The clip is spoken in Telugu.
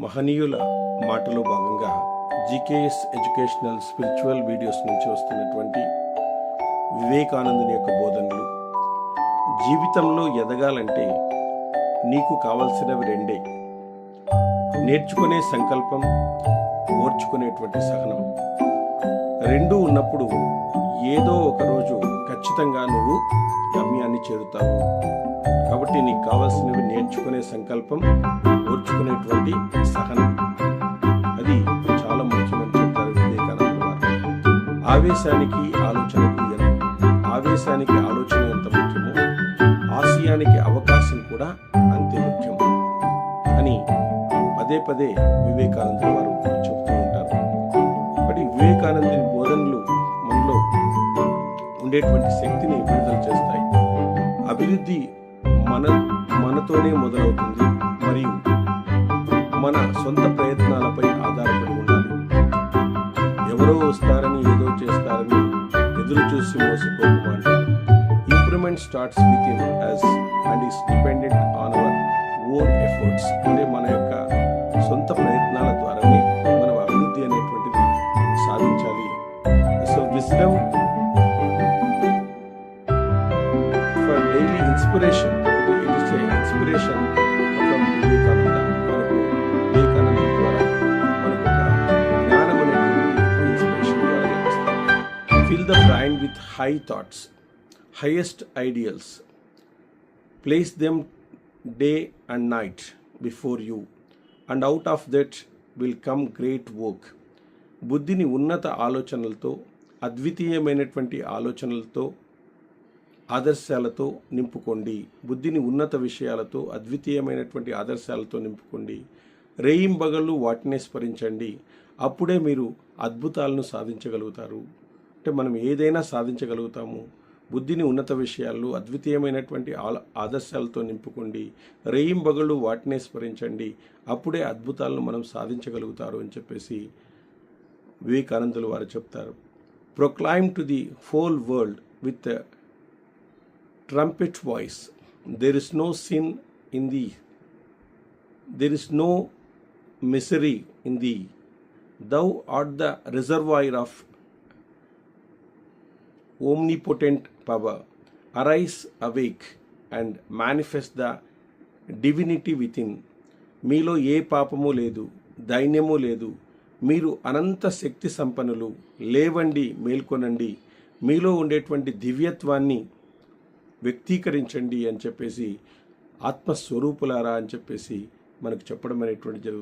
మహనీయుల మాటలో భాగంగా జీకేఎస్ ఎడ్యుకేషనల్ స్పిరిచువల్ వీడియోస్ నుంచి వస్తున్నటువంటి వివేకానందుని యొక్క బోధనలు. జీవితంలో ఎదగాలంటే నీకు కావలసినవి రెండే: నేర్చుకునే సంకల్పం, ఓర్చుకునేటువంటి సహనం. రెండూ ఉన్నప్పుడు ఏదో ఒకరోజు ఖచ్చితంగా నువ్వు గమ్యాన్ని చేరుతావు. కాబట్టి నీకు కావాల్సినవి నేర్చుకునే సంకల్పం, ఓర్చుకునేటువంటి సహనం. అది చాలా ముఖ్యమని చెప్తారు వివేకానంద వారు. ఆవేశానికి ఆలోచన ఎంత ముఖ్యమో, ఆశయానికి అవకాశం కూడా అంతే ముఖ్యం అని పదే పదే వివేకానంద వారు చెబుతూ ఉంటారు. కాబట్టి వివేకానందుని బోధనలు మనలో ఉండేటువంటి శక్తిని విడుదల చేస్తాయి. అభివృద్ధి మనతోనే మొదలవుతుంది మరియు మన సొంత ప్రయత్నాలపై ఆధారపడి ఉండాలి. ఎవరో వస్తారని, ఏదో చేస్తారని ఎదురు చూసి మోసపోకుండా improvement starts with in us and is dependent on our own efforts. అంటే మన యొక్క సొంత ప్రయత్నాల ద్వారానే మనం అభివృద్ధి అనేటువంటిది సాధించాలి. So wisdom for daily inspiration. Inspiration from Vivekananda. Vivekananda ద్వారా మనకు ఒక జ్ఞానం అనేటువంటి ఇన్స్పిరేషన్ ద్వారా లభిస్తుంది. Fill the brain with high thoughts, highest ideals. Place them day and night before you and out of that will come great work. బుద్ధిని ఉన్నత ఆలోచనలతో, అద్వితీయమైనటువంటి ఆలోచనలతో, ఆదర్శాలతో నింపుకోండి. బుద్ధిని ఉన్నత విషయాలతో, అద్వితీయమైనటువంటి ఆదర్శాలతో నింపుకోండి. రేయింబగళ్ళు వాటినే స్మరించండి. అప్పుడే మీరు అద్భుతాలను సాధించగలుగుతారు. అంటే మనం ఏదైనా సాధించగలుగుతాము. బుద్ధిని ఉన్నత విషయాలు, అద్వితీయమైనటువంటి ఆదర్శాలతో నింపుకోండి. రేయింబగళ్ళు వాటినే స్మరించండి. అప్పుడే అద్భుతాలను మనం సాధించగలుగుతారు అని చెప్పేసి వివేకానందులు వారు చెప్తారు. Proclaim to the whole world with trumpet voice, there is no sin in thee, there is no misery in thee, thou art the reservoir of omnipotent power, arise awake and manifest the divinity within. మీలో ఏ పాపము లేదు, దైన్యము లేదు, మీరు అనంత శక్తి సంపన్నులు. లేవండి, మేల్కొనండి, మీలో ఉండేటువంటి దివ్యత్వాన్ని వ్యక్తీకరించండి అని చెప్పేసి, ఆత్మస్వరూపులారా అని చెప్పేసి మనకు చెప్పడం అనేటువంటి జరుగుతుంది.